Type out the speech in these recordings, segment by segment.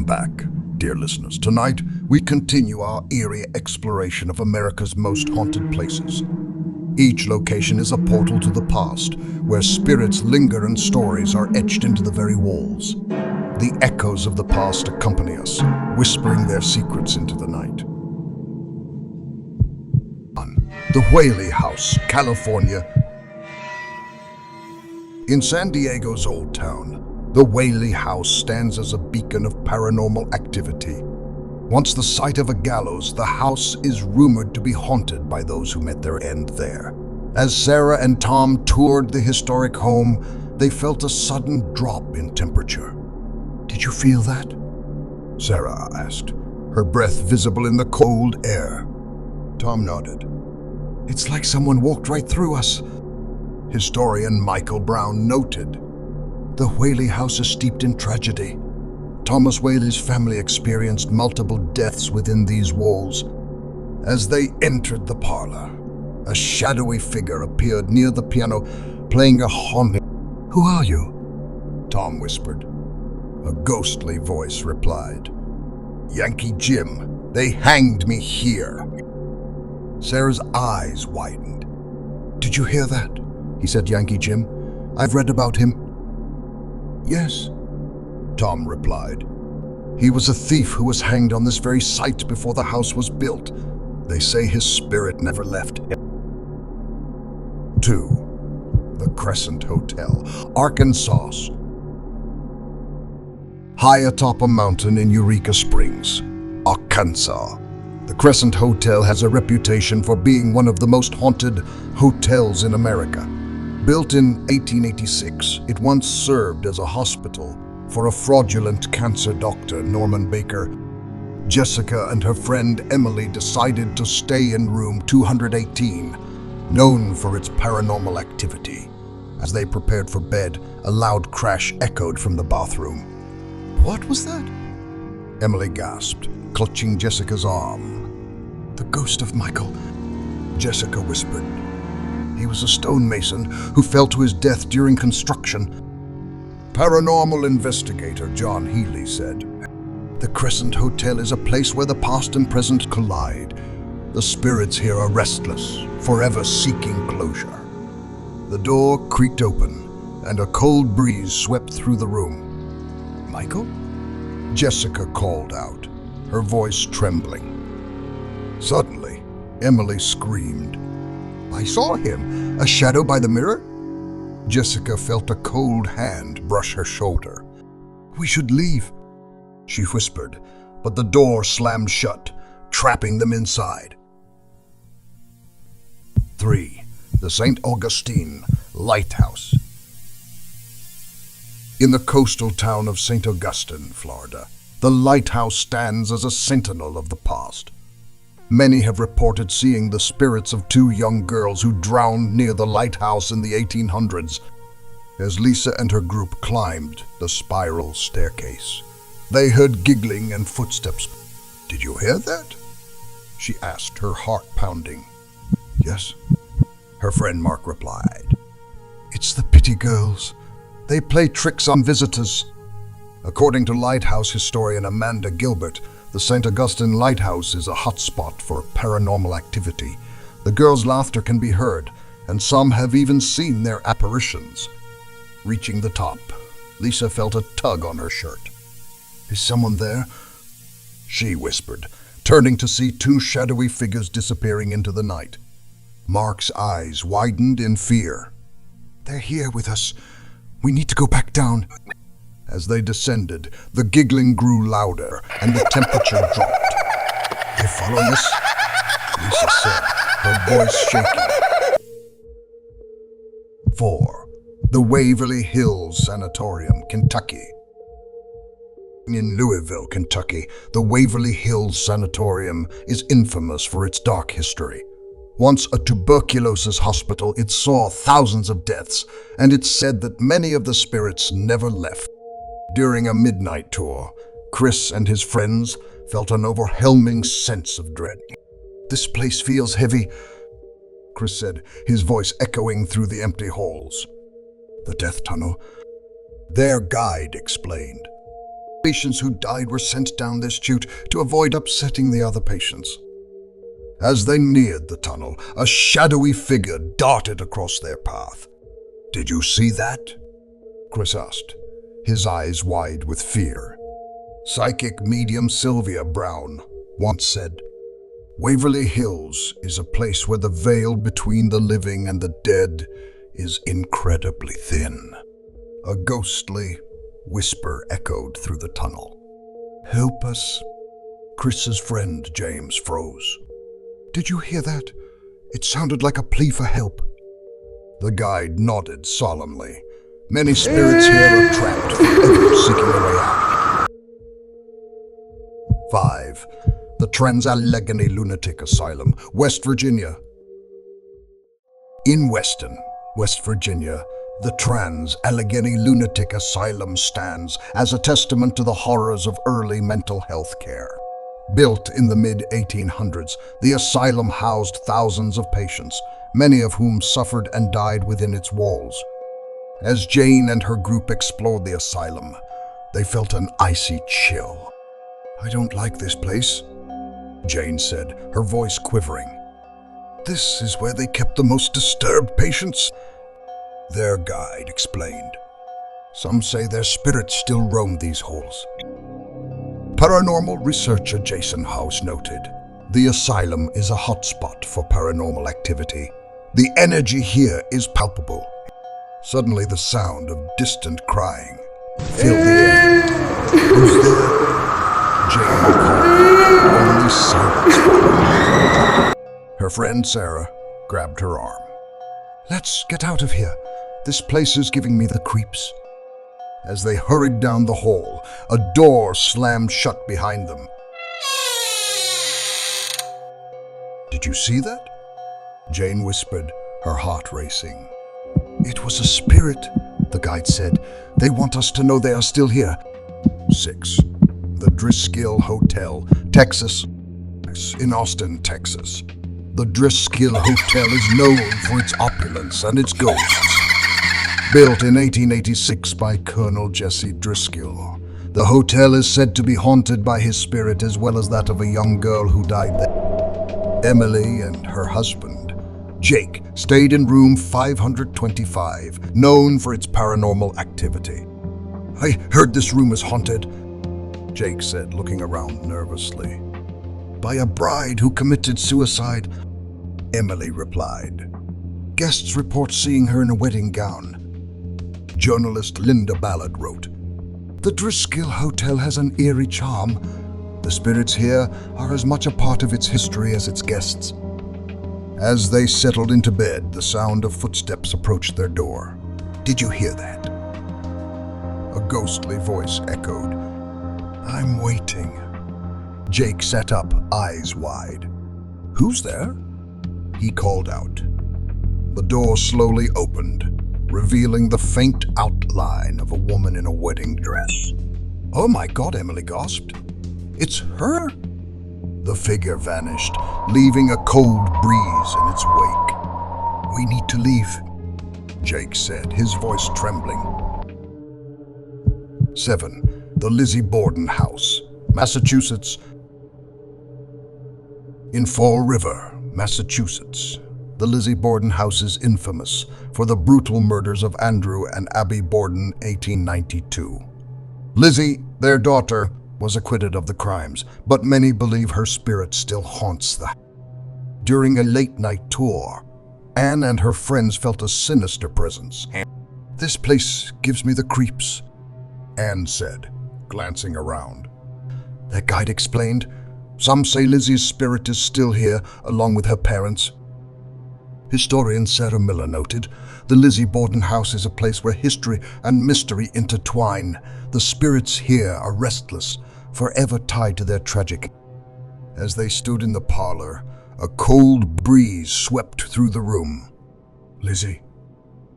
Welcome back, dear listeners. Tonight, we continue our eerie exploration of America's most haunted places. Each location is a portal to the past, where spirits linger and stories are etched into the very walls. The echoes of the past accompany us, whispering their secrets into the night. The Whaley House, California. In San Diego's Old Town, the Whaley House stands as a beacon of paranormal activity. Once the site of a gallows, the house is rumored to be haunted by those who met their end there. As Sarah and Tom toured the historic home, they felt a sudden drop in temperature. "Did you feel that?" Sarah asked, her breath visible in the cold air. Tom nodded. "It's like someone walked right through us." Historian Michael Brown noted, "The Whaley house is steeped in tragedy. Thomas Whaley's family experienced multiple deaths within these walls." As they entered the parlor, a shadowy figure appeared near the piano, playing a haunting. "Who are you?" Tom whispered. A ghostly voice replied, "Yankee Jim. They hanged me here." Sarah's eyes widened. "Did you hear that?" he said. "Yankee Jim? I've read about him." "Yes," Tom replied. "He was a thief who was hanged on this very site before the house was built. They say his spirit never left." 2. The Crescent Hotel, Arkansas. High atop a mountain in Eureka Springs, Arkansas, the Crescent Hotel has a reputation for being one of the most haunted hotels in America. Built in 1886, it once served as a hospital for a fraudulent cancer doctor, Norman Baker. Jessica and her friend Emily decided to stay in room 218, known for its paranormal activity. As they prepared for bed, a loud crash echoed from the bathroom. "What was that?" Emily gasped, clutching Jessica's arm. "The ghost of Michael," Jessica whispered. "He was a stonemason who fell to his death during construction." Paranormal investigator John Healy said, "The Crescent Hotel is a place where the past and present collide. The spirits here are restless, forever seeking closure." The door creaked open, and a cold breeze swept through the room. "Michael?" Jessica called out, her voice trembling. Suddenly, Emily screamed, "I saw him! A shadow by the mirror?" Jessica felt a cold hand brush her shoulder. "We should leave," she whispered, but the door slammed shut, trapping them inside. 3. The St. Augustine Lighthouse. In the coastal town of St. Augustine, Florida, the lighthouse stands as a sentinel of the past. Many have reported seeing the spirits of 2 young girls who drowned near the lighthouse in the 1800s. As Lisa and her group climbed the spiral staircase, they heard giggling and footsteps. "Did you hear that?" she asked, her heart pounding. "Yes," her friend Mark replied. "It's the Pity Girls. They play tricks on visitors." According to lighthouse historian Amanda Gilbert, the St. Augustine Lighthouse is a hotspot for paranormal activity. The girls' laughter can be heard, and some have even seen their apparitions. Reaching the top, Lisa felt a tug on her shirt. "Is someone there?" she whispered, turning to see 2 shadowy figures disappearing into the night. Mark's eyes widened in fear. "They're here with us. We need to go back down." As they descended, the giggling grew louder and the temperature dropped. "They're following us," Lisa said, her voice shaking. 4. The Waverly Hills Sanatorium, Kentucky. In Louisville, Kentucky, the Waverly Hills Sanatorium is infamous for its dark history. Once a tuberculosis hospital, it saw thousands of deaths, and it's said that many of the spirits never left. During a midnight tour, Chris and his friends felt an overwhelming sense of dread. "This place feels heavy," Chris said, his voice echoing through the empty halls. "The death tunnel," their guide explained. Patients who died were sent down this chute to avoid upsetting the other patients. As they neared the tunnel, a shadowy figure darted across their path. "Did you see that?" Chris asked, his eyes wide with fear. Psychic medium Sylvia Brown once said, "Waverly Hills is a place where the veil between the living and the dead is incredibly thin." A ghostly whisper echoed through the tunnel. "Help us." Chris's friend James froze. "Did you hear that? It sounded like a plea for help." The guide nodded solemnly. "Many spirits here are trapped, forever seeking a way out." 5. The Trans-Allegheny Lunatic Asylum, West Virginia. In Weston, West Virginia, the Trans-Allegheny Lunatic Asylum stands as a testament to the horrors of early mental health care. Built in the mid-1800s, the asylum housed thousands of patients, many of whom suffered and died within its walls. As Jane and her group explored the asylum, they felt an icy chill. "I don't like this place," Jane said, her voice quivering. "This is where they kept the most disturbed patients," their guide explained. "Some say their spirits still roam these halls." Paranormal researcher Jason House noted, "The asylum is a hotspot for paranormal activity. The energy here is palpable." Suddenly the sound of distant crying filled the air. "Who's there?" Jane called. Only silence followed. Her friend Sarah grabbed her arm. "Let's get out of here. This place is giving me the creeps." As they hurried down the hall, a door slammed shut behind them. "Did you see that?" Jane whispered, her heart racing. "It was a spirit," the guide said. "They want us to know they are still here." 6. The Driscoll Hotel, Texas. In Austin, Texas. The Driscoll Hotel is known for its opulence and its ghosts. Built in 1886 by Colonel Jesse Driscoll, the hotel is said to be haunted by his spirit as well as that of a young girl who died there. Emily and her husband, Jake, stayed in room 525, known for its paranormal activity. "I heard this room is haunted," Jake said, looking around nervously. "By a bride who committed suicide," Emily replied. "Guests report seeing her in a wedding gown." Journalist Linda Ballard wrote, "The Driscoll Hotel has an eerie charm. The spirits here are as much a part of its history as its guests." As they settled into bed, the sound of footsteps approached their door. "Did you hear that?" A ghostly voice echoed. "I'm waiting." Jake sat up, eyes wide. "Who's there?" he called out. The door slowly opened, revealing the faint outline of a woman in a wedding dress. "Oh my God," Emily gasped. "It's her!" The figure vanished, leaving a cold breeze in its wake. "We need to leave," Jake said, his voice trembling. 7. The Lizzie Borden House, Massachusetts. In Fall River, Massachusetts, the Lizzie Borden house is infamous for the brutal murders of Andrew and Abby Borden, 1892. Lizzie, their daughter, was acquitted of the crimes, but many believe her spirit still haunts the house. During a late-night tour, Anne and her friends felt a sinister presence. "This place gives me the creeps," Anne said, glancing around. Their guide explained, "Some say Lizzie's spirit is still here, along with her parents." Historian Sarah Miller noted, "The Lizzie Borden house is a place where history and mystery intertwine. The spirits here are restless, forever tied to their tragic." As they stood in the parlor, a cold breeze swept through the room. "Lizzie,"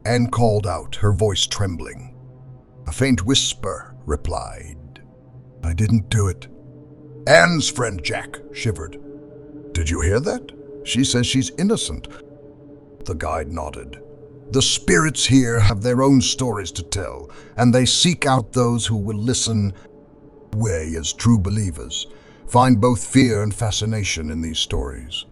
Anne called out, her voice trembling. A faint whisper replied, "I didn't do it." Anne's friend Jack shivered. "Did you hear that? She says she's innocent." The guide nodded. "The spirits here have their own stories to tell, and they seek out those who will listen." way as true believers, find both fear and fascination in these stories.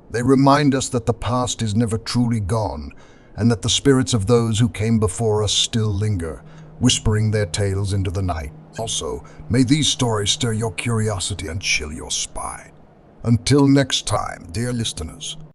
They remind us that the past is never truly gone, and that the spirits of those who came before us still linger, whispering their tales into the night. Also, may these stories stir your curiosity and chill your spine. Until next time, dear listeners.